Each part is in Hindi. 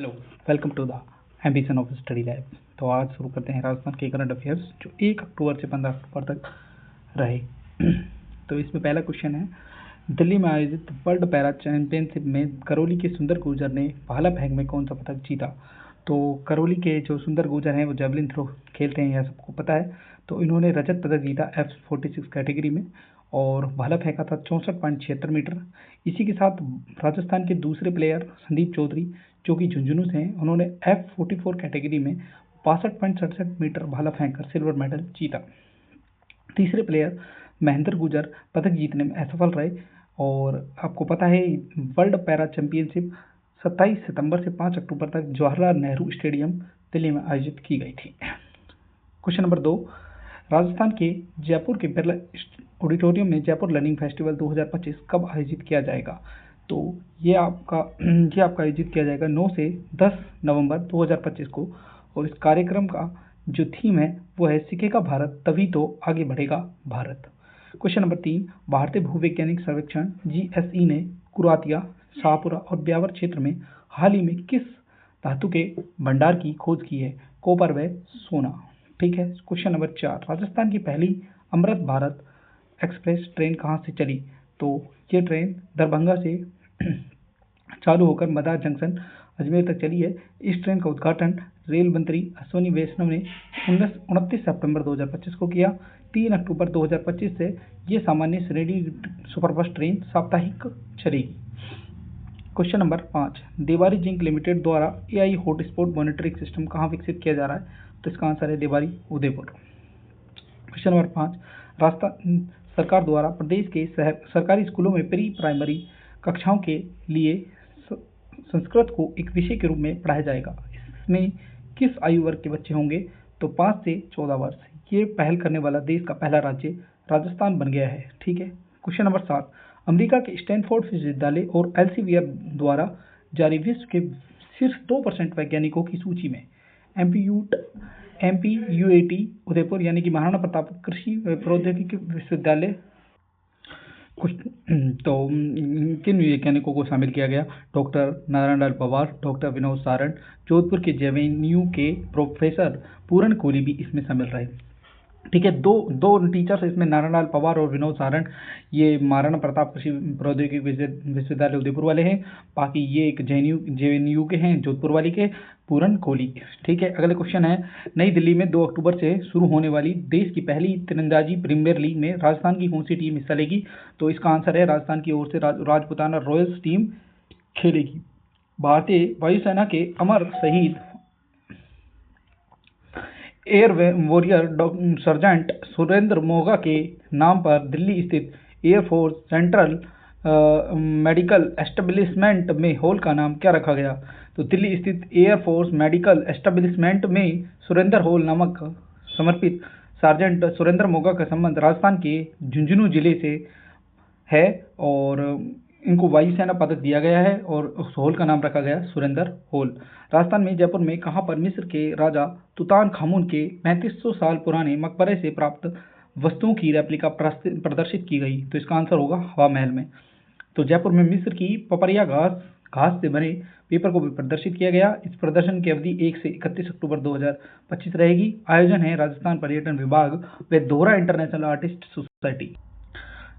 Hello, welcome to the ambition of study lab. तो आज शुरू करते हैं राजस्थान के करंट अफेयर्स जो 1 अक्टूबर से 15 अक्टूबर तक रहे। तो इसमें पहला क्वेश्चन है, दिल्ली में आयोजित वर्ल्ड पैरा चैंपियनशिप में करौली के सुंदर गुर्जर ने भाला फेंक में कौन सा पदक जीता। तो करौली के जो सुंदर गुर्जर हैं वो जेवलिन थ्रो खेलते हैं, यह सबको पता है। तो इन्होंने रजत पदक जीता F46 कैटेगरी में और भाला फेंका था 64.76 मीटर। इसी के साथ राजस्थान के दूसरे प्लेयर संदीप चौधरी जो कि झुंझुनू से हैं, उन्होंने F44 कैटेगरी में 62.67 मीटर भाला फेंककर सिल्वर मेडल जीता। तीसरे प्लेयर महेंद्र गुर्जर पदक जीतने में असफल रहे और आपको पता है वर्ल्ड पैरा चैंपियनशिप 27 सितंबर से 5 अक्टूबर तक जवाहरलाल नेहरू स्टेडियम दिल्ली में आयोजित की गई थी। क्वेश्चन नंबर 2, राजस्थान के जयपुर के बिरला ऑडिटोरियम में जयपुर लर्निंग फेस्टिवल 2025 कब आयोजित किया जाएगा। तो ये आपका आयोजित किया जाएगा 9 से 10 नवंबर 2025 को और इस कार्यक्रम का जो थीम है वो है सीखेगा भारत तभी तो आगे बढ़ेगा भारत। क्वेश्चन नंबर 3, भारतीय भूवैज्ञानिक सर्वेक्षण GSE ने कुरातिया, शाहपुरा और ब्यावर क्षेत्र में हाल ही में किस धातु के भंडार की खोज की है। कॉपर व सोना। ठीक है। क्वेश्चन नंबर 4, राजस्थान की पहली अमृत भारत एक्सप्रेस ट्रेन कहाँ से चली। तो ये ट्रेन दरभंगा से चालू होकर मदार जंक्शन अजमेर तक चली है। इस ट्रेन का उद्घाटन रेल मंत्री अश्विनी वैष्णव ने 29 सितंबर 2025 को किया। 3 अक्टूबर 2025 से ये सामान्य श्रेणी सुपरफास्ट ट्रेन साप्ताहिक चलेगी। Question number 5, Devari zinc limited द्वारा AI हॉटस्पॉट मॉनिटरिंग सिस्टम कहाँ विकसित किया जा रहा है। तो इसका आंसर है देवारी उदयपुर। क्वेश्चन नंबर 5, राजस्थान सरकार द्वारा प्रदेश के सरकारी स्कूलों में प्री प्राइमरी कक्षाओं के लिए संस्कृत को एक विषय के रूप में पढ़ाया जाएगा। इसमें किस आयु वर्ग के बच्चे होंगे। तो 5 से 14 वर्ष। ये पहल करने वाला देश का पहला राज्य राजस्थान बन गया है। ठीक है। क्वेश्चन नंबर 7, अमेरिका के स्टैनफोर्ड विश्वविद्यालय और एल्सेवियर द्वारा जारी विश्व के शीर्ष 2% वैज्ञानिकों की सूची में MPUAT उदयपुर यानी कि महाराणा प्रताप कृषि प्रौद्योगिकी विश्वविद्यालय तो किन वैज्ञानिकों को शामिल किया गया। डॉक्टर नारायण लाल पवार, डॉक्टर विनोद सारण, जोधपुर के JNU के प्रोफेसर पूरन कोहली भी इसमें शामिल रहे। ठीक है। दो टीचर्स इसमें नारायण लाल पवार और विनोद सारण ये महाराणा प्रताप कृषि प्रौद्योगिकी विश्वविद्यालय उदयपुर वाले हैं। बाकी ये एक JNU के हैं, जोधपुर वाली के पूरन कोहली। ठीक है। अगले क्वेश्चन है, नई दिल्ली में 2 अक्टूबर से शुरू होने वाली देश की पहली तीरंदाजी प्रीमियर लीग में राजस्थान की कौन सी टीम हिस्सा लेगी। तो इसका आंसर है राजस्थान की ओर से राजपुताना रॉयल्स टीम खेलेगी। भारतीय वायुसेना के अमर शहीद air warrior sergeant Surendra Moga के नाम पर दिल्ली स्थित एयरफोर्स सेंट्रल मेडिकल एस्टेब्लिशमेंट में हॉल का नाम क्या रखा गया। तो दिल्ली स्थित एयरफोर्स मेडिकल एस्टेब्लिशमेंट में सुरेंद्र हॉल नामक समर्पित सार्जेंट सुरेंद्र मोगा का संबंध राजस्थान के झुंझुनू जिले से है और इनको वायुसेना पदक दिया गया है और उस हॉल का नाम रखा गया सुरेंद्र हॉल। राजस्थान में जयपुर में कहाँ पर मिस्र के राजा तुतानखामुन के 3500 साल पुराने मकबरे से प्राप्त वस्तुओं की रेप्लिका प्रदर्शित की गई। तो इसका आंसर होगा हवा महल में। तो जयपुर में मिस्र की पपरिया घास से बने पेपर को भी प्रदर्शित किया गया। इस प्रदर्शन की अवधि 1 से 31 अक्टूबर 2025 रहेगी। आयोजन है राजस्थान पर्यटन विभाग व दोहरा international artist society.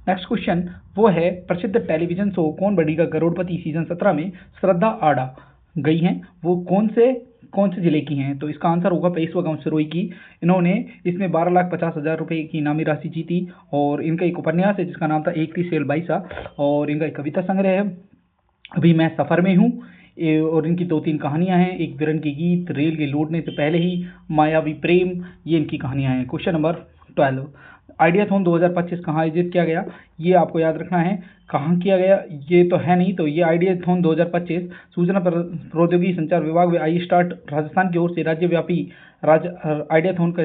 Next question वो है, प्रसिद्ध टेलीविजन शो कौन बनेगा करोड़पति सीजन 17 में श्रद्धा आडा गई हैं, वो कौन से जिले की हैं। तो इसका आंसर होगा पेशवा गांव सिरोही की। इन्होंने इसमें 12,50,000 रुपये की इनामी राशि जीती और इनका एक उपन्यास है जिसका नाम था एक थी सेल बाईसा और इनका एक कविता संग्रह है अभी मैं सफ़र में हूँ और इनकी 2-3 कहानियां हैं, एक विरन की गीत, रेल के लौटने से पहले ही, मायावी प्रेम, ये इनकी कहानियां हैं। क्वेश्चन नंबर 12, आइडियाथॉन 2025 कहाँ आयोजित किया गया। ये आपको याद रखना है कहाँ किया गया, ये तो है नहीं। तो ये आइडियाथॉन 2025 सूचना प्रौद्योगिकी संचार विभाग व आई स्टार्ट राजस्थान की ओर से राज्यव्यापी आइडियाथॉन का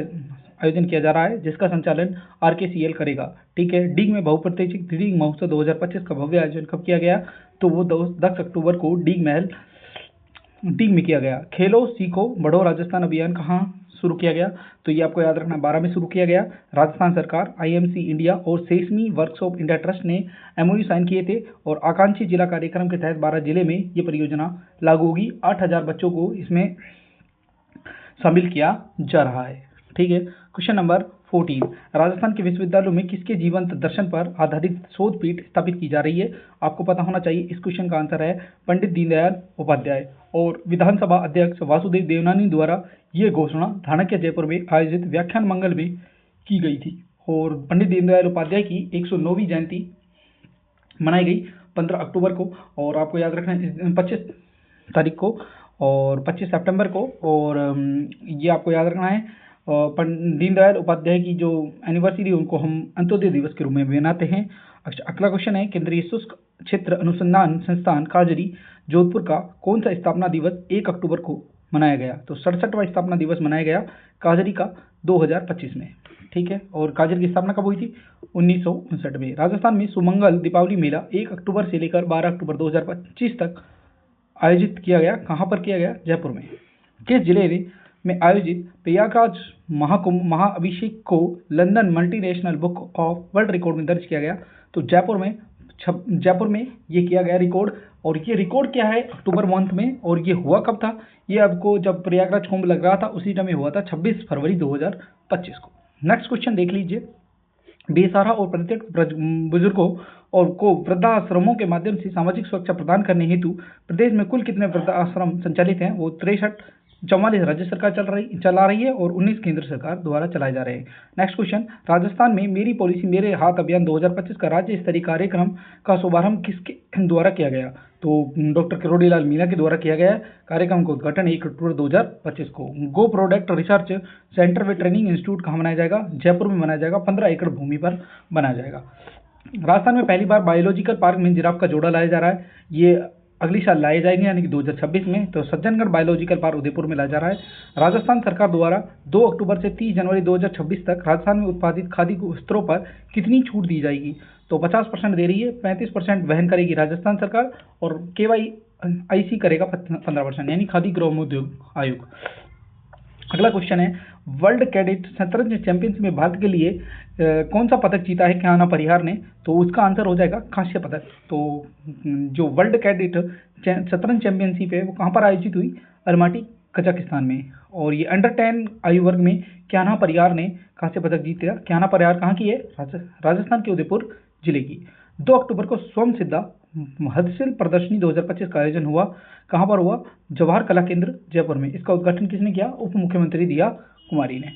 आयोजन किया जा रहा है जिसका संचालन RKCL करेगा। ठीक है। डीग में बहुप्रतीक्षित डीग महोत्सव 2025 का भव्य आयोजन कब किया गया। तो वो 10 अक्टूबर को डीग में किया गया। खेलो सीखो बढ़ो राजस्थान अभियान कहाँ शुरू किया गया? तो ये आपको याद रखना 12 में शुरू किया गया। राजस्थान सरकार, आईएमसी इंडिया और सेसमी वर्कशॉप इंडिया ट्रस्ट ने एमओयू साइन किए थे और आकांक्षी जिला कार्यक्रम के तहत 12 जिले में ये परियोजना लागू होगी। 8000 बच्चों को इसमें शामिल किया जा रहा है। ठीक है। क्वेश्चन नंबर 14, राजस्थान के विश्वविद्यालयों में किसके जीवंत दर्शन पर आधारित शोध पीठ स्थापित की जा रही है? आपको पता होना चाहिए। इस क्वेश्चन का आंसर है पंडित दीनदयाल उपाध्याय। और विधानसभा अध्यक्ष वासुदेव देवनानी द्वारा ये घोषणा धाणक्य जयपुर में आयोजित व्याख्यान मंगल में की गई थी। और पंडित दीनदयाल उपाध्याय की 109वीं जयंती मनाई गई 15 अक्टूबर को। और आपको याद रखना है 25 तारीख को और 25 सितंबर को। और ये आपको याद रखना है दीनदयाल उपाध्याय की जो एनिवर्सरी उनको हम अंत्योदय दिवस के रूप में मनाते हैं। अगला क्वेश्चन है, केंद्रीय शुष्क क्षेत्र अनुसंधान संस्थान काजरी जोधपुर का कौन सा स्थापना दिवस 1 अक्टूबर को मनाया गया? तो 67वां स्थापना दिवस मनाया गया काजरी का 2025 में। ठीक है। और काजरी की स्थापना कब हुई थी? 1959 में। राजस्थान में सुमंगल दीपावली मेला 1 अक्टूबर से लेकर 12 अक्टूबर 2025 तक आयोजित किया गया। कहाँ पर किया गया? जयपुर में। किस जिले में आयोजित प्रयागराज महाकुंभ महाअभिषेक को London multinational book of world record में दर्ज किया गया? तो जयपुर में ये किया गया रिकॉर्ड। और ये रिकॉर्ड क्या है? अक्टूबर मंथ में। और ये हुआ कब था? ये आपको जब प्रयागराज कुंभ लग रहा था उसी टाइम में हुआ था, 26 फरवरी 2025 को। नेक्स्ट क्वेश्चन देख लीजिए। बेसहारा और प्रत्येक बुजुर्गों और को वृद्धाश्रमों के माध्यम से सामाजिक सुरक्षा प्रदान करने हेतु प्रदेश में कुल कितने वृद्धाश्रम संचालित हैं? वो 44 राज्य सरकार चला रही है और 19 केंद्र सरकार द्वारा चलाए जा रहे हैं। नेक्स्ट क्वेश्चन, राजस्थान में मेरी पॉलिसी मेरे हाथ अभियान 2025 का राज्य स्तरीय कार्यक्रम का शुभारंभ किसके द्वारा किया गया? तो डॉक्टर किरोड़ीलाल मीणा के द्वारा किया गया। कार्यक्रम का उद्घाटन 1 अक्टूबर 2025 को। गो प्रोडक्ट रिसर्च सेंटर व ट्रेनिंग इंस्टीट्यूट कहाँ बनाया जाएगा? जयपुर में बनाया जाएगा। 15 एकड़ भूमि पर बनाया जाएगा। राजस्थान में पहली बार बायोलॉजिकल पार्क में जिराफ का जोड़ा लाया जा रहा है। ये अगली साल लाए जाएंगे यानी कि 2026 में। तो सज्जनगढ़ बायोलॉजिकल पार्क उदयपुर में लाया जा रहा है। राजस्थान सरकार द्वारा 2 अक्टूबर से 30 जनवरी 2026 तक राजस्थान में उत्पादित खादी वस्त्रों पर कितनी छूट दी जाएगी? तो 50% दे रही है। 35% वहन करेगी राजस्थान सरकार और KYIC करेगा 15%, यानी खादी ग्रामोद्योग आयोग। अगला क्वेश्चन है, वर्ल्ड कैडेट शतरंज चैंपियनशिप में भारत के लिए कौन सा पदक जीता है क्याना परिहार ने? तो उसका आंसर हो जाएगा कांस्य पदक। तो जो वर्ल्ड कैडेट शतरंज चैंपियनशिप है वो कहाँ पर आयोजित हुई? अलमाटी कजाकिस्तान में। और ये अंडर 10 आयु वर्ग में क्याना परिहार ने कांस्य पदक जीता। क्याना परिहार कहाँ की है? राजस्थान के उदयपुर जिले की। 2 अक्टूबर को स्वयं सिद्धा हस्तशिल्प प्रदर्शनी 2025 का आयोजन हुआ। कहाँ पर हुआ? जवाहर कला केंद्र जयपुर में। इसका उद्घाटन किसने किया? उप मुख्यमंत्री दिया कुमारी ने।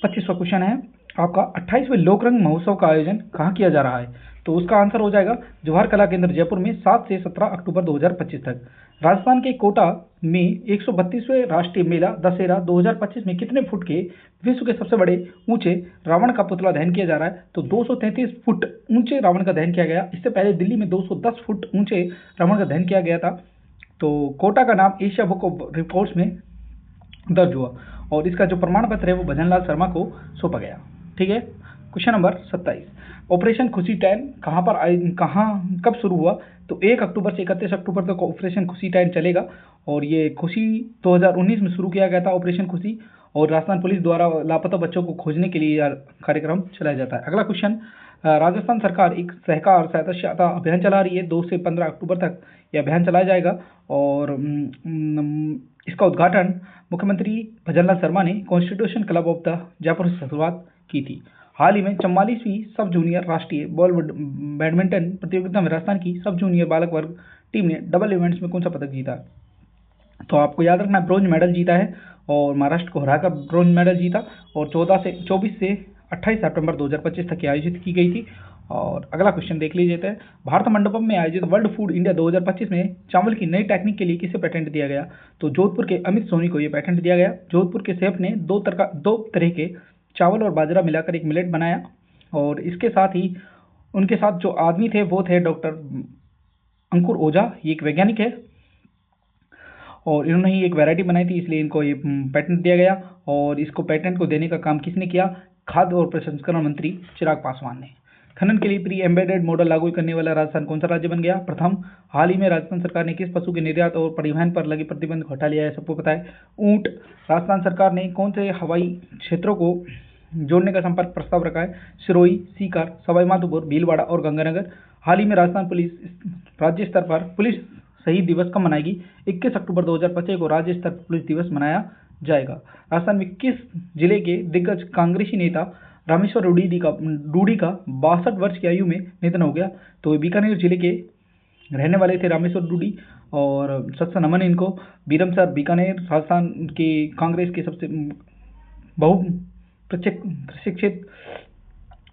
25वां क्वेश्चन है आपका, 28वें लोकरंग महोत्सव का आयोजन कहाँ किया जा रहा है? तो उसका आंसर हो जाएगा जवाहर कला केंद्र जयपुर में 7 से 17 अक्टूबर 2025 तक। राजस्थान के कोटा में 132वें राष्ट्रीय मेला दशहरा 2025 में कितने फुट के विश्व के सबसे बड़े ऊंचे रावण का पुतला दहन किया जा रहा है? तो 233 फुट ऊंचे रावण का दहन किया गया। इससे पहले दिल्ली में 210 फुट ऊंचे रावण का दहन किया गया था। तो कोटा का नाम एशिया बुक ऑफ रिकॉर्ड्स में दर्ज हुआ और इसका जो प्रमाण पत्र है वो भजनलाल शर्मा को सौंपा गया। ठीक है। क्वेश्चन नंबर 27, ऑपरेशन खुशी 10 कब शुरू हुआ? तो 1 अक्टूबर से 31 अक्टूबर तक ऑपरेशन खुशी 10 चलेगा। और ये खुशी 2019 में शुरू किया गया था ऑपरेशन खुशी। और राजस्थान पुलिस द्वारा लापता बच्चों को खोजने के लिए कार्यक्रम चलाया जाता है। अगला क्वेश्चन, राजस्थान सरकार एक सहकार सदस्यता अभियान चला रही है। 2 से 15 अक्टूबर तक यह अभियान चलाया जाएगा। और इसका उद्घाटन मुख्यमंत्री भजनलाल शर्मा ने constitution club of the Jaipur से शुरुआत की थी। हाल ही में 44वीं सब जूनियर राष्ट्रीय बॉल बैडमिंटन प्रतियोगिता में राजस्थान की सब जूनियर बालक वर्ग टीम ने डबल इवेंट्स में कौन सा पदक जीता? तो आपको याद रखना ब्रॉन्ज मेडल जीता है और महाराष्ट्र को हराकर ब्रॉन्ज मेडल जीता। और 24 से 28 सितंबर 2025 तक आयोजित की गई थी। और अगला क्वेश्चन देख लीजिए, भारत मंडपम में आयोजित वर्ल्ड फूड इंडिया 2025 में चावल की नई टेक्निक के लिए किसे पेटेंट दिया गया? तो जोधपुर के अमित सोनी को यह पेटेंट दिया गया। जोधपुर के शेफ ने दो तरह के चावल और बाजरा मिलाकर एक मिलेट बनाया। और इसके साथ ही उनके साथ जो आदमी थे वो थे डॉक्टर अंकुर ओझा, ये एक वैज्ञानिक है और इन्होंने ही एक वैरायटी बनाई थी, इसलिए इनको ये पेटेंट दिया गया। और इसको पेटेंट को देने का काम किसने किया? खाद्य और प्रसंस्करण मंत्री चिराग पासवान ने। खनन के लिए प्री एम्बेडेड मॉडल लागू करने वाला राजस्थान कौन सा राज्य बन गया? प्रथम। हाल ही में राजस्थान सरकार ने किस पशु के निर्यात और परिवहन पर लगे प्रतिबंध को हटा लिया है? सबको पता है, ऊंट। राजस्थान सरकार ने कौन से हवाई क्षेत्रों को जोड़ने का संपर्क प्रस्ताव रखा है? सिरोही, सीकर, सवाईमाधोपुर, भीलवाड़ा और गंगानगर। हाल ही में राजस्थान पुलिस राज्य स्तर पर पुलिस शहीद दिवस कब मनाएगी? 21 अक्टूबर 2025 को राज्य स्तर पर पुलिस दिवस मनाया जाएगा। राजस्थान में किस जिले के दिग्गज कांग्रेसी नेता रामेश्वर डूडी का 62 वर्ष की आयु में निधन हो गया? तो बीकानेर जिले के रहने वाले थे रामेश्वर डूडी, और सत्सा नमन इनको। बीरम सर बीकानेर राजस्थान के कांग्रेस के सबसे बहु प्रशिक्षित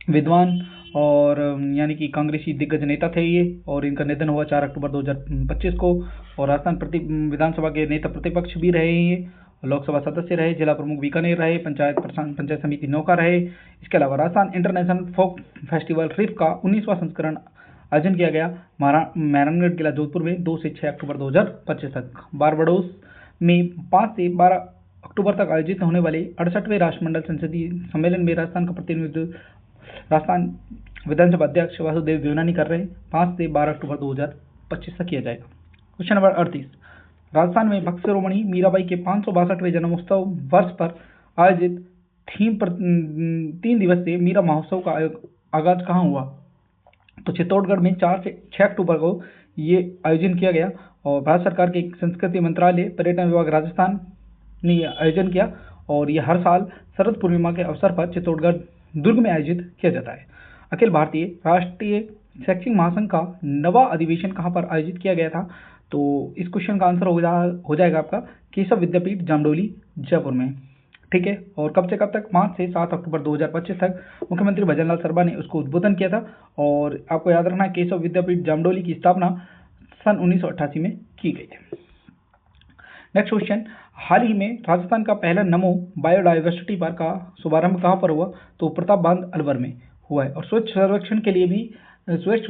विद्वान और यानी कि कांग्रेसी दिग्गज नेता थे ये, और इनका निधन हुआ 4 अक्टूबर 2025 को। और राजस्थान विधानसभा के नेता प्रतिपक्ष भी रहे ये, लोकसभा सदस्य रहे, जिला प्रमुख बीकानेर रहे, पंचायत समिति नौका रहे। इसके अलावा राजस्थान इंटरनेशनल फोक फेस्टिवल रिफ का 19वां संस्करण आयोजन किया गया मेहरानगढ़ किला जोधपुर में 2 से 6 अक्टूबर 2025 तक। बारबाडोस में 5 से 12 अक्टूबर तक आयोजित होने वाले 68वें राष्ट्रमंडल संसदीय सम्मेलन में राजस्थान का प्रतिनिधित्व राजस्थान विधानसभा अध्यक्ष वासुदेव देवनानी कर रहे हैं। 5 से 12 अक्टूबर 2025 तक किया जाएगा। क्वेश्चन नंबर 38, राजस्थान में भक्त शिरोमणि मीराबाई के 562वें जन्मोत्सव वर्ष पर आयोजित 3 दिवसीय मीरा महोत्सव का आगाज कहाँ हुआ? तो चित्तौड़गढ़ में 4 से 6 अक्टूबर को ये आयोजन किया गया, और भारत सरकार के संस्कृति मंत्रालय पर्यटन विभाग राजस्थान ने आयोजन किया, और ये हर साल शरद पूर्णिमा के अवसर पर चित्तौड़गढ़ दुर्ग में आयोजित किया जाता है। अखिल भारतीय राष्ट्रीय शैक्षिक महासंघ का 9वां अधिवेशन कहाँ पर आयोजित किया गया था? तो इस क्वेश्चन का आंसर हो जाएगा आपका केशव विद्यापीठ जामडोली जयपुर में। ठीक है, और कब से कब तक? 5 से 7 अक्टूबर 2025 तक मुख्यमंत्री भजनलाल शर्मा ने उसको उद्बोधन किया था। और आपको याद रखना है केशव विद्यापीठ जामडोली की स्थापना सन 1988 में की गई थी। नेक्स्ट क्वेश्चन, हाल ही में राजस्थान का पहला नमो बायोडाइवर्सिटी पार्क का शुभारंभ कहाँ पर हुआ? तो प्रताप बांध अलवर में हुआ है। और स्वच्छ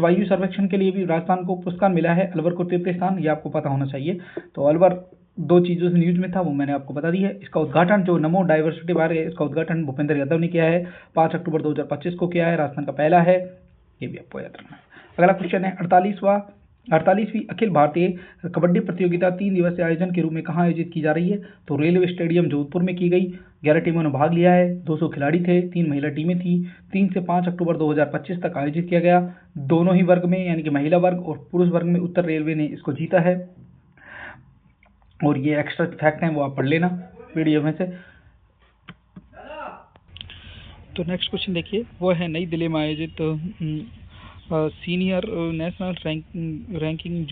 वायु सर्वेक्षण के लिए भी राजस्थान को पुरस्कार मिला है, अलवर को तृतीय स्थान, ये आपको पता होना चाहिए। तो अलवर 2 चीज़ों से न्यूज में था, वो मैंने आपको बता दी है। इसका उद्घाटन जो नमो डाइवर्सिटी पार्क है, इसका उद्घाटन भूपेंद्र यादव ने किया है, 5 अक्टूबर 2025 को किया है, राजस्थान का पहला है, ये भी आपको याद रखना है। अगला क्वेश्चन है 48वीं अखिल भारतीय कबड्डी प्रतियोगिता 3 दिवसीय आयोजन के रूप में कहाँ आयोजित की जा रही है? तो रेलवे स्टेडियम जोधपुर में की गई। 11 टीमों ने भाग लिया है, 200 खिलाड़ी थे, 3 महिला टीमें थी। 3 से 5 अक्टूबर 2025 तक आयोजित किया गया। दोनों ही वर्ग में, यानी कि महिला वर्ग और पुरुष वर्ग में उत्तर रेलवे ने इसको जीता है। और ये एक्स्ट्रा फैक्ट हैं, वो आप पढ़ लेना वीडियो में से। तो नेक्स्ट क्वेश्चन देखिए, वो है नई दिल्ली में आयोजित senior national ranking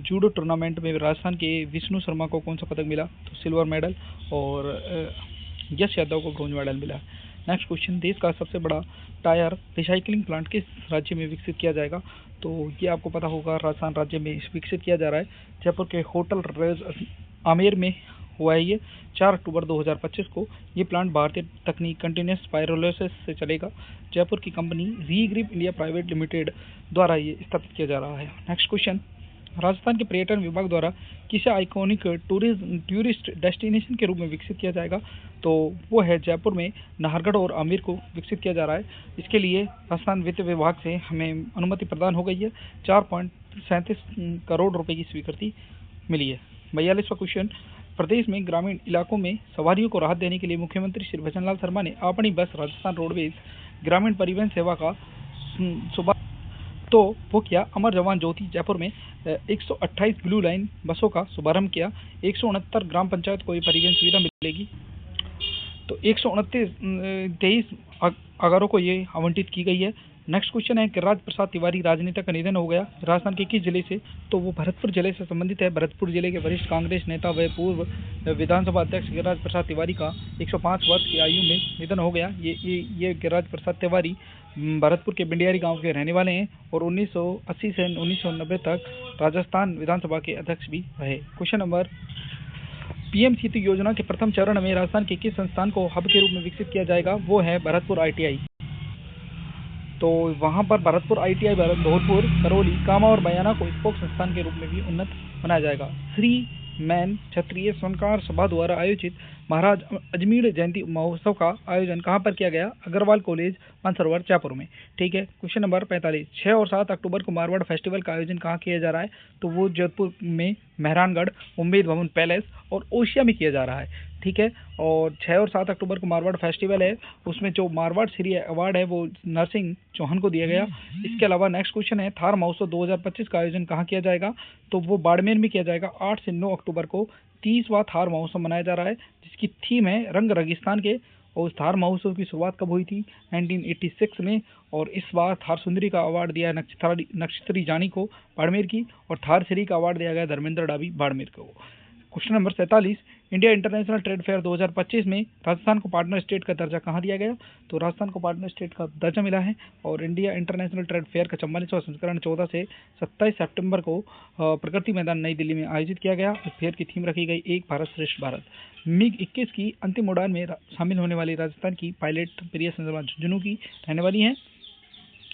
judo tournament में राजस्थान के विष्णु शर्मा को कौन सा पदक मिला? तो सिल्वर मेडल, और यश यादव को ब्रोंज मेडल मिला। नेक्स्ट क्वेश्चन, देश का सबसे बड़ा टायर रिसाइकलिंग प्लांट किस राज्य में विकसित किया जाएगा? तो ये आपको पता होगा, राजस्थान राज्य में विकसित किया जा रहा है। जयपुर के होटल रेज आमेर में हुआ है ये, 4 अक्टूबर 2025 को। ये प्लांट भारतीय तकनीक कंटिन्यूस पायरोलिसिस से चलेगा। जयपुर की कंपनी रीग्रिप इंडिया प्राइवेट लिमिटेड द्वारा ये स्थापित किया जा रहा है। नेक्स्ट क्वेश्चन, राजस्थान के पर्यटन विभाग द्वारा किसे आइकॉनिक टूरिस्ट डेस्टिनेशन के रूप में विकसित किया जाएगा? तो वो है जयपुर में नाहरगढ़ और आमेर को विकसित किया जा रहा है। इसके लिए राजस्थान वित्त विभाग से हमें अनुमति प्रदान हो गई है। 4.37 करोड़ रुपए की स्वीकृति मिली है। 42वां क्वेश्चन, प्रदेश में ग्रामीण इलाकों में सवारियों को राहत देने के लिए मुख्यमंत्री श्री भजनलाल शर्मा ने अपनी बस राजस्थान रोडवेज ग्रामीण परिवहन सेवा का सुबह तो वो किया। अमर जवान ज्योति जयपुर में 128 ब्लू लाइन बसों का शुभारंभ किया। 169 ग्राम पंचायत को ये परिवहन सुविधा मिलेगी। तो 129 अगारों को ये आवंटित की गई है। नेक्स्ट क्वेश्चन है, गिरिराज प्रसाद तिवारी राजनेता का निधन हो गया, राजस्थान के किस जिले से? तो वो भरतपुर जिले से संबंधित है। भरतपुर जिले के वरिष्ठ कांग्रेस नेता व पूर्व विधानसभा अध्यक्ष गिरिराज प्रसाद तिवारी का 105 वर्ष की आयु में निधन हो गया। ये गिरिराज प्रसाद तिवारी भरतपुर के बिंडियारी गांव के रहने वाले हैं और 1980 से 1990 तक राजस्थान विधानसभा के अध्यक्ष भी रहे। क्वेश्चन नंबर, पीएम सेतु योजना के प्रथम चरण में राजस्थान के किस संस्थान को हब के रूप में विकसित किया जाएगा? वो है भरतपुर ITI। तो वहाँ पर भरतपुर ITI धौलपुर, करौली, कामा और बयाना को स्पोक संस्थान के रूप में भी उन्नत बनाया जाएगा। श्री मैन क्षत्रिय स्वर्णकार सभा द्वारा आयोजित महाराज अजमेर जयंती महोत्सव का आयोजन कहाँ पर किया गया? अग्रवाल कॉलेज, मानसरोवर, जयपुर में। ठीक है। क्वेश्चन नंबर 45, 6 और 7 अक्टूबर को मारवाड़ फेस्टिवल का आयोजन कहाँ किया जा रहा है? तो वो जयपुर में मेहरानगढ़, उम्मेद भवन पैलेस और ओशिया में किया जा रहा है। ठीक है। और 6 और 7 अक्टूबर को मारवाड़ फेस्टिवल है, उसमें जो मारवाड़ श्री अवार्ड है वो नरसिंह चौहान को दिया गया। इसके अलावा नेक्स्ट क्वेश्चन है, थार महोत्सव 2025 का आयोजन कहाँ किया जाएगा? तो वो बाड़मेर में किया जाएगा। 8 से 9 अक्टूबर को 30वां थार महोत्सव मनाया जा रहा है, जिसकी थीम है रंग रेगिस्तान के। और उस थार महोत्सव की शुरुआत कब हुई थी? 1986 में। और इस बार थार सुंदरी का अवार्ड दिया नक्षत्री जानी को, बाड़मेर की। और थार श्री का अवार्ड दिया गया धर्मेंद्र डाबी, बाड़मेर को। Question number 47, India international trade fair 2025 में राजस्थान को पार्टनर स्टेट का दर्जा कहाँ दिया गया? तो राजस्थान को पार्टनर स्टेट का दर्जा मिला है। और इंडिया इंटरनेशनल ट्रेड फेयर का 44वां संस्करण 14 से 27 सितंबर को प्रगति मैदान नई दिल्ली में आयोजित किया गया। इस फेयर की थीम रखी गई एक भारत श्रेष्ठ भारत। मिग 21 की अंतिम उड़ान में शामिल होने वाली राजस्थान की पायलट प्रिया शर्मा झुंझुनू की रहने वाली हैं।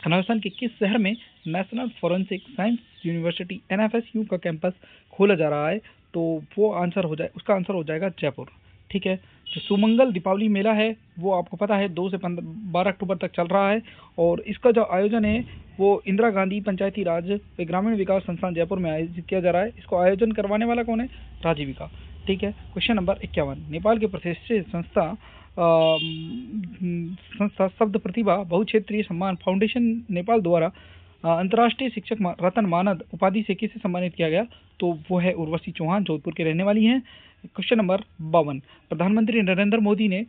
राजस्थान के किस शहर में national forensic science university NFSU का कैंपस खोला जा रहा है? तो वो उसका आंसर हो जाएगा जयपुर। ठीक है। जो सुमंगल दीपावली मेला है वो आपको पता है 2 से 12 अक्टूबर तक चल रहा है। और इसका जो आयोजन है वो इंदिरा गांधी पंचायती राज व ग्रामीण विकास संस्थान जयपुर में आयोजित किया जा रहा है। इसको आयोजन करवाने वाला कौन है? राजीविका। ठीक है। क्वेश्चन नंबर 51, नेपाल के प्रतिष्ठित संस्था शब्द प्रतिभा बहुक्षेत्रीय सम्मान फाउंडेशन नेपाल द्वारा अंतर्राष्ट्रीय शिक्षक रतन मानद उपाधि से किसे सम्मानित किया गया? तो वो है उर्वशी चौहान, जोधपुर के रहने वाली हैं। क्वेश्चन नंबर 52, प्रधानमंत्री नरेंद्र मोदी ने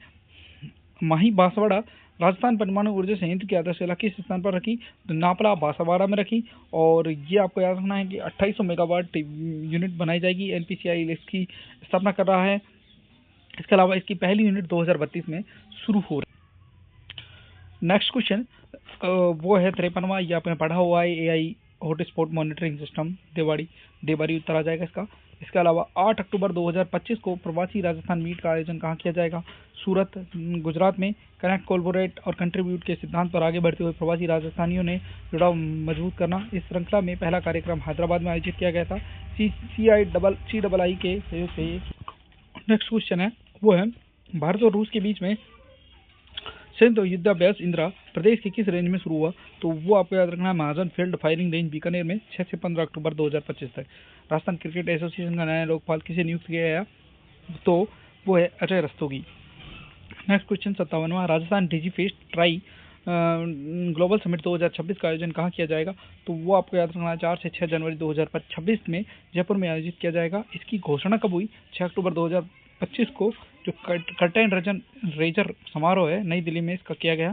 माही बांसवाड़ा राजस्थान परमाणु ऊर्जा संयंत्र की आधारशिला किस स्थान पर रखी? तो नापला बांसवाड़ा में रखी। और ये आपको याद रखना है कि 2800 मेगावाट यूनिट बनाई जाएगी। NPCI इसकी स्थापना कर रहा है। इसके अलावा इसकी पहली यूनिट 2032 में शुरू हो रही है। नेक्स्ट क्वेश्चन वो है 53वां, ये आपने पढ़ा हुआ है, AI hotspot monitoring system Devari उत्तर आ जाएगा इसका। इसके अलावा 8 अक्टूबर 2025 को प्रवासी राजस्थान मीट का आयोजन कहाँ किया जाएगा? सूरत, गुजरात में। कनेक्ट, कोलैबोरेट और कंट्रीब्यूट के सिद्धांत पर आगे बढ़ते हुए प्रवासी राजस्थानियों ने जुड़ाव मजबूत करना। इस श्रृंखला में पहला कार्यक्रम हैदराबाद में आयोजित किया गया था CII के सहयोग से। नेक्स्ट क्वेश्चन है वो है, भारत और रूस के बीच में संयुक्त युद्धाभ्यास इंदिरा प्रदेश के किस रेंज में शुरू हुआ? तो वो आपको याद रखना है, महाजन फील्ड फायरिंग रेंज बीकानेर में 6 से 15 अक्टूबर 2025 तक। राजस्थान क्रिकेट एसोसिएशन का नया लोकपाल किसे नियुक्त किया गया? तो वो है अजय रस्तोगी। नेक्स्ट क्वेश्चन 57वां, Rajasthan DigiFest TiE global summit 2026 का आयोजन कहाँ किया जाएगा? तो वो आपको याद रखना है 4 से 6 जनवरी 2026 में जयपुर में आयोजित किया जाएगा। इसकी घोषणा कब हुई? 6 अक्टूबर 2025 को। जो कर्टेन रेजर समारोह है नई दिल्ली में इसका किया गया।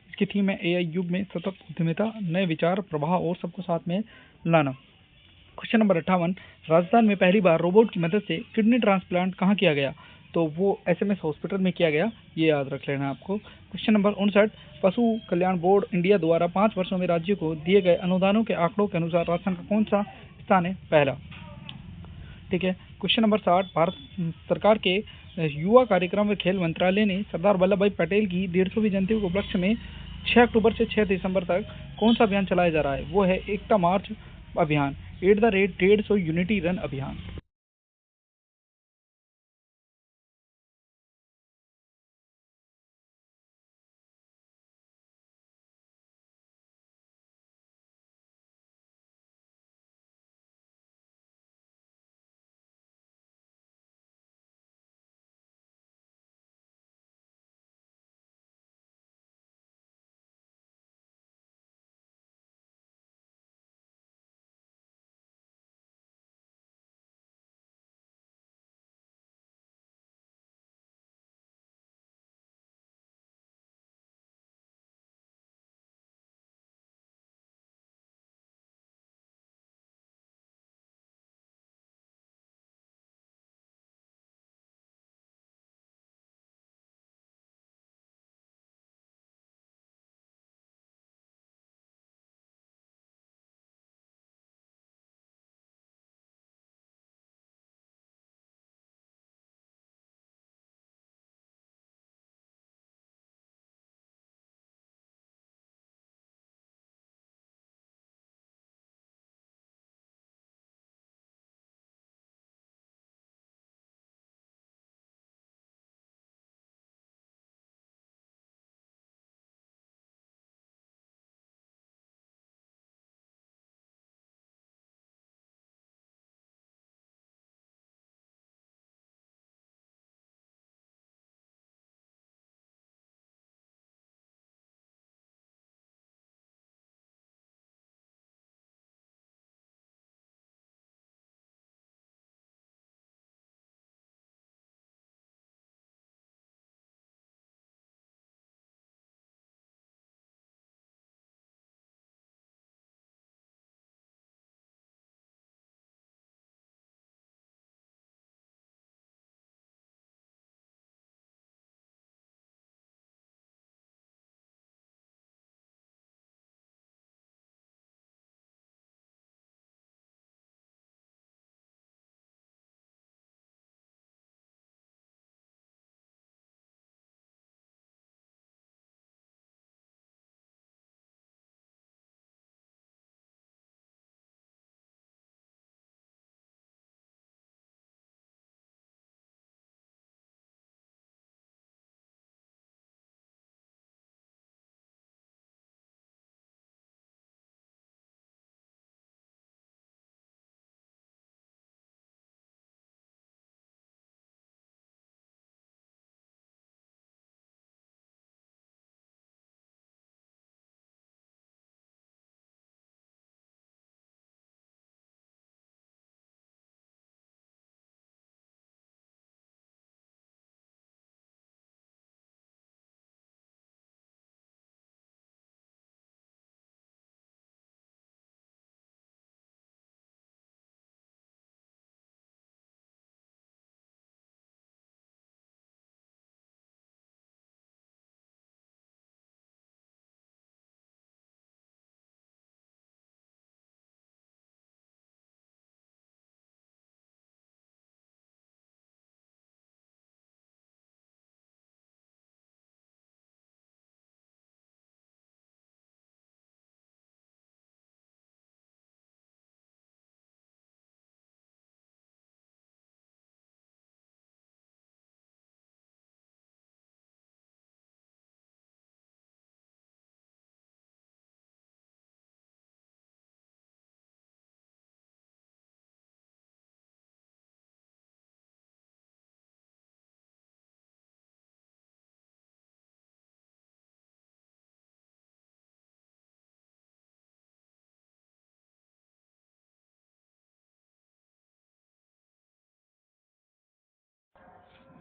इसकी थीम है AI युग में सतत उद्यमिता, नए विचार, प्रभाव और सबको साथ में लाना। क्वेश्चन नंबर 58, राजस्थान में पहली बार रोबोट की मदद से किडनी ट्रांसप्लांट कहाँ किया गया? तो वो SMS हॉस्पिटल में किया गया, ये याद रख लेना आपको। क्वेश्चन नंबर 59, पशु कल्याण बोर्ड इंडिया द्वारा 5 वर्षों में राज्य को दिए गए अनुदानों के आंकड़ों के अनुसार राजस्थान का कौन सा स्थान है? पहला। ठीक है। क्वेश्चन नंबर 60, भारत सरकार के युवा कार्यक्रम व खेल मंत्रालय ने सरदार वल्लभ भाई पटेल की 150वीं जयंती के उपलक्ष्य में 6 अक्टूबर से 6 दिसंबर तक कौन सा अभियान चलाया जा रहा है? वो है एकता मार्च अभियान, @150 यूनिटी रन अभियान।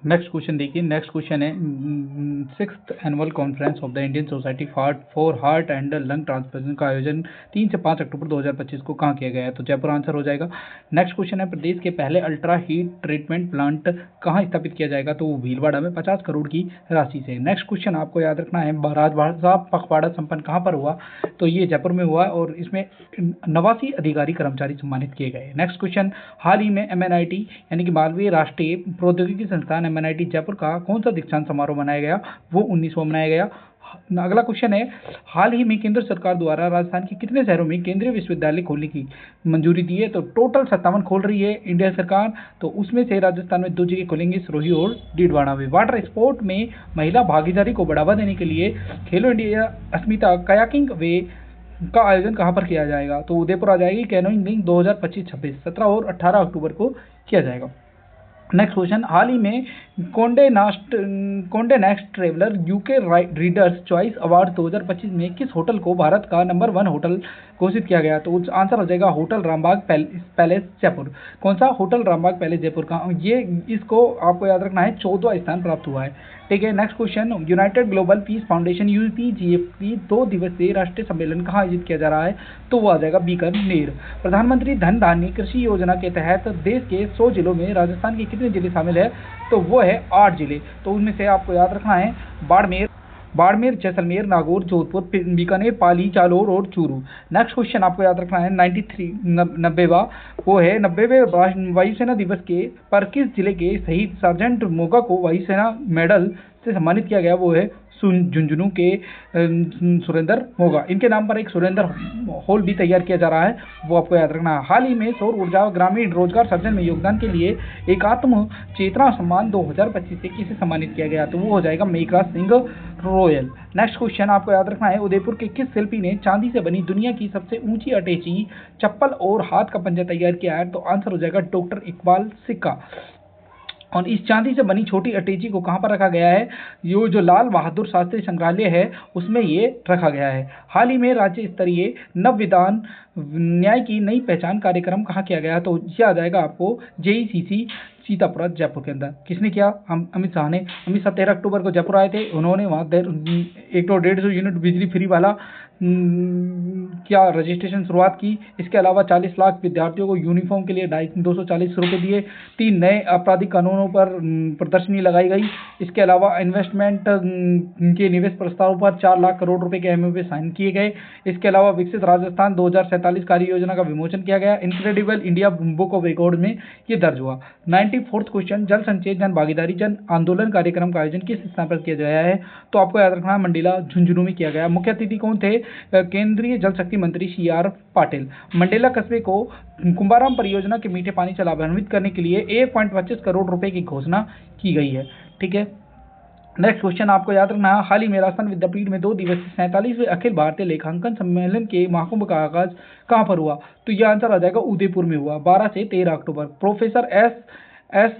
नेक्स्ट क्वेश्चन देखिए, नेक्स्ट क्वेश्चन है 6th annual conference of the Indian society for heart and lung transplantation का आयोजन 3 से 5 अक्टूबर 2025 को कहाँ किया गया है? तो जयपुर आंसर हो जाएगा। नेक्स्ट क्वेश्चन है प्रदेश के पहले अल्ट्रा हीट ट्रीटमेंट प्लांट कहाँ स्थापित किया जाएगा? तो वो भीलवाड़ा में 50 करोड़ की राशि से। नेक्स्ट क्वेश्चन आपको याद रखना है राजभाषा पखवाड़ा संपन्न कहाँ पर हुआ? तो ये जयपुर में हुआ और इसमें 89 अधिकारी कर्मचारी सम्मानित किए गए। नेक्स्ट क्वेश्चन, हाल ही में MNIT यानी कि मालवीय राष्ट्रीय प्रौद्योगिकी संस्थान MNIT जयपुर का कौन सा दीक्षांत समारोह मनाया गया? वो 1900 मनाया गया। अगला क्वेश्चन है, हाल ही में केंद्र सरकार द्वारा राजस्थान के कितने शहरों में केंद्रीय विश्वविद्यालय खोलने की मंजूरी दी है? तो टोटल 57 खोल रही है इंडिया सरकार, तो उसमें से राजस्थान में 2 जगह खोलेंगे, सिरोही और डीडवाना में। वाटर स्पोर्ट में महिला भागीदारी को बढ़ावा देने के लिए खेलो इंडिया अस्मिता कयाकिंग वे का आयोजन कहाँ पर किया जाएगा? तो उदयपुर आ जाएगी। कैनोइंग लिंक 2025-26 17 और 18 अक्टूबर को किया जाएगा। नेक्स्ट क्वेश्चन, हाल ही में Conde Nast traveller UK readers choice award 2025 में किस होटल को भारत का नंबर 1 होटल घोषित किया गया? तो आंसर हो जाएगा होटल रामबाग पैलेस जयपुर। कौन सा? होटल रामबाग पैलेस जयपुर का। ये इसको आपको याद रखना है, 14वां स्थान प्राप्त हुआ है। ठीक है। Next question, United global peace foundation UPGF की 2 दिवसीय राष्ट्रीय सम्मेलन कहाँ आयोजित किया जा रहा है? तो वो आ जाएगा बीकानेर। प्रधानमंत्री धन धान्य कृषि योजना के तहत देश के 100 जिलों में राजस्थान के कितने जिले शामिल है? तो वो है 8 जिले। तो उनमें से आपको याद रखना है बाड़मेर, जैसलमेर, नागौर, जोधपुर, बीकानेर, पाली, जालोर और चूरू। नेक्स्ट क्वेश्चन आपको याद रखना है 90वां, वो है 90वें वायुसेना दिवस के पर किस जिले के शहीद सार्जेंट मोगा को वायुसेना मेडल से सम्मानित किया गया? वो है झुंझुनू के सुरेंद्र मोगा। इनके नाम पर एक सुरेंद्र हॉल भी तैयार किया जा रहा है, वो आपको याद रखना है। हाल ही में सौर ऊर्जा ग्रामीण रोजगार सृजन में योगदान के लिए एकात्म चेतना सम्मान 2025 से किसे सम्मानित किया गया? तो वो हो जाएगा Meghraj Singh royal. Next question आपको याद रखना है, उदयपुर के किस शिल्पी ने चांदी से बनी दुनिया की सबसे ऊंची अटैची चप्पल और हाथ का पंजा तैयार किया है? तो आंसर हो जाएगा डॉक्टर इकबाल सिक्का। और इस चांदी से बनी छोटी अटैची को कहाँ पर रखा गया है? ये जो लाल बहादुर शास्त्री संग्रहालय है उसमें ये रखा गया है। हाल ही में राज्य स्तरीय नवविधान न्याय की नई पहचान कार्यक्रम कहाँ किया गया? तो ये आ जाएगा आपको JECC सीतापुर जयपुर के अंदर। किसने किया? हम अमित शाह ने। अमित शाह 13 अक्टूबर को जयपुर आए थे, उन्होंने वहाँ 150 यूनिट बिजली फ्री वाला क्या रजिस्ट्रेशन शुरुआत की। इसके अलावा 40 लाख विद्यार्थियों को यूनिफॉर्म के लिए 240 रुपये दिए। 3 नए आपराधिक कानूनों पर प्रदर्शनी लगाई गई। इसके अलावा इन्वेस्टमेंट के निवेश प्रस्ताव पर 4 लाख करोड़ रुपए के MOU साइन किए गए। इसके अलावा विकसित राजस्थान 2047 कार्य योजना का विमोचन किया गया। Incredible India book of record में ये दर्ज हुआ। 94th क्वेश्चन, जल संचय जन भागीदारी जन आंदोलन कार्यक्रम का आयोजन किस स्थान पर किया गया है? तो आपको याद रखना है मंडला झुंझुनू में किया गया। मुख्य अतिथि कौन थे? केंद्रीय जल शक्ति मंत्री CR पाटिल। मंडेला कस्बे को कुंभाराम परियोजना के मीठे पानी से लाभान्वित करने के लिए 1.25 करोड़ रुपए की घोषणा की गई है। ठीक है। नेक्स्ट क्वेश्चन आपको याद रखना है, हाल ही में राजस्थान विद्यापीठ में 2 दिवसीय 47वें अखिल भारतीय लेखांकन सम्मेलन के महाकुंभ का आगाज कहां पर हुआ? तो यह आंसर आ जाएगा उदयपुर में हुआ 12 से 13 अक्टूबर। प्रोफेसर एस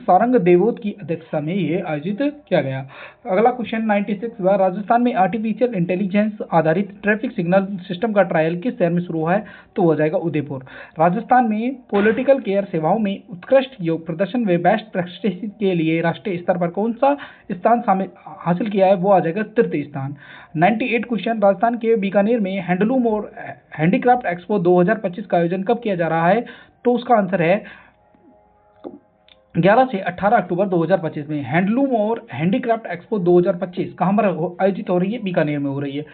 सारंग देवोत की अध्यक्षता में ये आयोजित किया गया। अगला क्वेश्चन 96वां, राजस्थान में आर्टिफिशियल इंटेलिजेंस आधारित ट्रैफिक सिग्नल सिस्टम का ट्रायल किस शहर में शुरू हुआ है? तो हो जाएगा उदयपुर। राजस्थान में पॉलिटिकल केयर सेवाओं में उत्कृष्ट योग प्रदर्शन व बेस्ट प्रैक्टिस के लिए राष्ट्रीय स्तर पर कौन सा स्थान हासिल किया है? वो आ जाएगा 3य स्थान। 98 क्वेश्चन, राजस्थान के बीकानेर में हैंडलूम और हैंडीक्राफ्ट एक्सपो 2025 का आयोजन कब किया जा रहा है? तो उसका आंसर है 11 से 18 अक्टूबर 2025 में। हैंडलूम और हैंडीक्राफ्ट एक्सपो 2025 कहाँ पर आयोजित हो रही है? बीकानेर में हो रही है।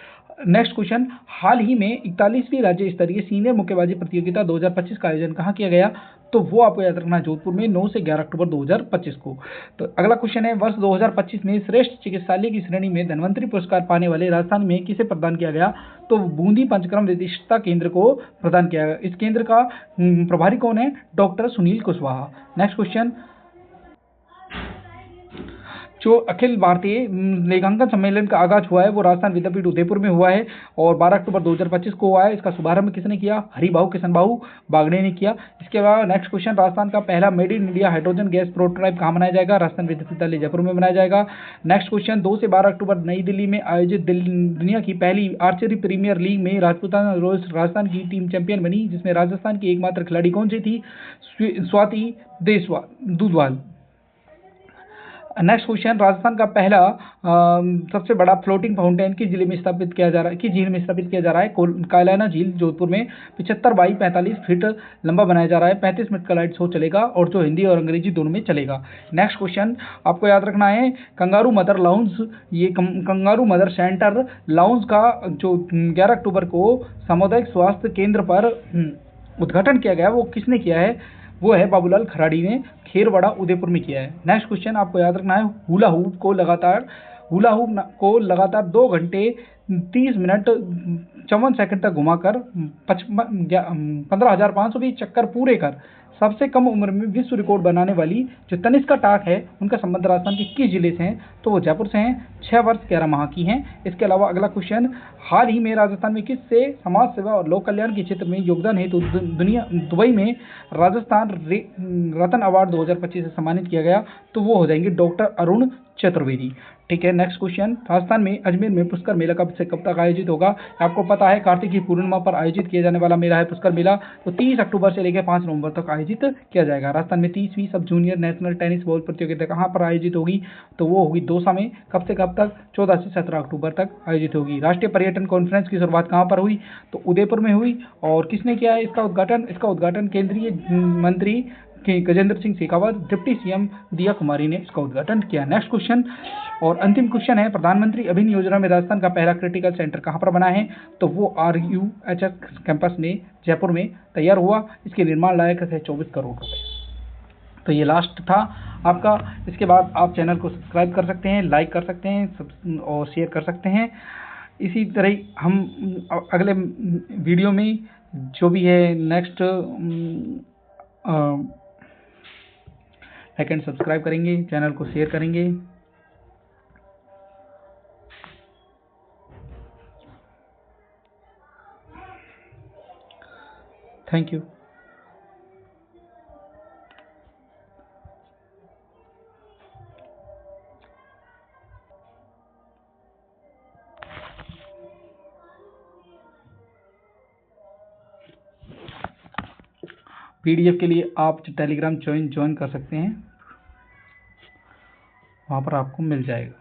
नेक्स्ट क्वेश्चन, हाल ही में 41वीं राज्य स्तरीय सीनियर मुक्केबाजी प्रतियोगिता 2025 का आयोजन कहाँ किया गया? तो वो आपको याद रखना है जोधपुर में 9 से 11 अक्टूबर 2025 को। तो अगला क्वेश्चन है, वर्ष 2025 में श्रेष्ठ चिकित्सालय की श्रेणी में धन्वंतरी पुरस्कार पाने वाले राजस्थान में किसे प्रदान किया गया? तो बूंदी पंचक्रम विशिष्टता केंद्र को प्रदान किया गया। इस केंद्र का प्रभारी कौन है? Doctor Sunil Kushwaha. Next question, जो अखिल भारतीय लेखांकन सम्मेलन का आगाज हुआ है वो राजस्थान विद्यापीठ उदयपुर में हुआ है और 12 अक्टूबर 2025 को हुआ है। इसका शुभारंभ किसने किया? हरिबाहु किशन बाहू बागड़े ने किया। इसके अलावा नेक्स्ट क्वेश्चन, राजस्थान का पहला made in India hydrogen gas prototype कहाँ बनाया जाएगा? राजस्थान विश्वविद्यालय जयपुर में बनाया जाएगा। नेक्स्ट क्वेश्चन, 2 से 12 अक्टूबर नई दिल्ली में आयोजित दुनिया की पहली आर्चरी प्रीमियर लीग में राजपूताना रॉयल्स राजस्थान की टीम चैंपियन बनी, जिसमें राजस्थान की एकमात्र खिलाड़ी कौन सी थी? स्वाति दूधवाल। नेक्स्ट क्वेश्चन, राजस्थान का पहला सबसे बड़ा फ्लोटिंग फाउंटेन किस जिले में स्थापित किया जा रहा है, किस झील में स्थापित किया जा रहा है? कायलाना झील जोधपुर में 75 बाई 45 फीट लंबा बनाया जा रहा है। 35 मिनट का लाइट शो चलेगा और जो हिंदी और अंग्रेजी दोनों में चलेगा। नेक्स्ट क्वेश्चन आपको याद रखना है, कंगारू मदर लाउंज, ये कंगारू मदर सेंटर लाउंज का जो 11 अक्टूबर को सामुदायिक स्वास्थ्य केंद्र पर उद्घाटन किया गया, वो किसने किया है? वो है बाबूलाल खराड़ी ने खेरवाड़ा उदयपुर में किया है। नेक्स्ट क्वेश्चन आपको याद रखना है, हुला हूप को लगातार 2 घंटे 30 मिनट 54 सेकंड तक घुमाकर 15,520 चक्कर पूरे कर सबसे कम उम्र में विश्व रिकॉर्ड बनाने वाली जो तनिष्का टाक है, उनका संबंध राजस्थान के किस जिले से है? तो वो जयपुर से हैं, 6 वर्ष 11 माह की हैं। इसके अलावा अगला क्वेश्चन, हाल ही में राजस्थान में किससे समाज सेवा और लोक कल्याण के क्षेत्र में योगदान हेतु दुबई में राजस्थान रत्न अवार्ड 2025 से सम्मानित किया गया? तो वो हो जाएंगे डॉक्टर अरुण चतुर्वेदी। ठीक है, नेक्स्ट क्वेश्चन, राजस्थान में अजमेर में पुष्कर मेला कब से कब तक आयोजित होगा? आपको पता है कार्तिक की पूर्णिमा पर आयोजित किया जाने वाला मेला है पुष्कर मेला, तो 30 अक्टूबर से लेकर 5 नवंबर तक आयोजित किया जाएगा। राजस्थान में 30वीं सब जूनियर नेशनल टेनिस बॉल प्रतियोगिता कहाँ पर आयोजित होगी? तो वो होगी दौसा में। कब से कब तक? 14 से 17 अक्टूबर तक आयोजित होगी। राष्ट्रीय पर्यटन कॉन्फ्रेंस की शुरुआत कहाँ पर हुई? तो उदयपुर में हुई। और किसने किया है इसका उद्घाटन? इसका उद्घाटन केंद्रीय मंत्री गजेंद्र सिंह शेखावत, डिप्टी सीएम दिया कुमारी ने इसका उद्घाटन किया। नेक्स्ट क्वेश्चन और अंतिम क्वेश्चन है, प्रधानमंत्री अभिन योजना में राजस्थान का पहला क्रिटिकल सेंटर कहाँ पर बना है? तो वो RUHS कैंपस में जयपुर में तैयार हुआ। इसके निर्माण लायक है 24 करोड़ रुपए। तो ये लास्ट था आपका। इसके बाद आप चैनल को सब्सक्राइब कर सकते हैं, लाइक कर सकते हैं और शेयर कर सकते हैं। इसी तरह हम अगले वीडियो में जो भी है नेक्स्ट लाइक एंड सब्सक्राइब करेंगे, चैनल को शेयर करेंगे। Thank you. PDF के लिए आप टेलीग्राम ज्वाइन कर सकते हैं, वहाँ पर आपको मिल जाएगा।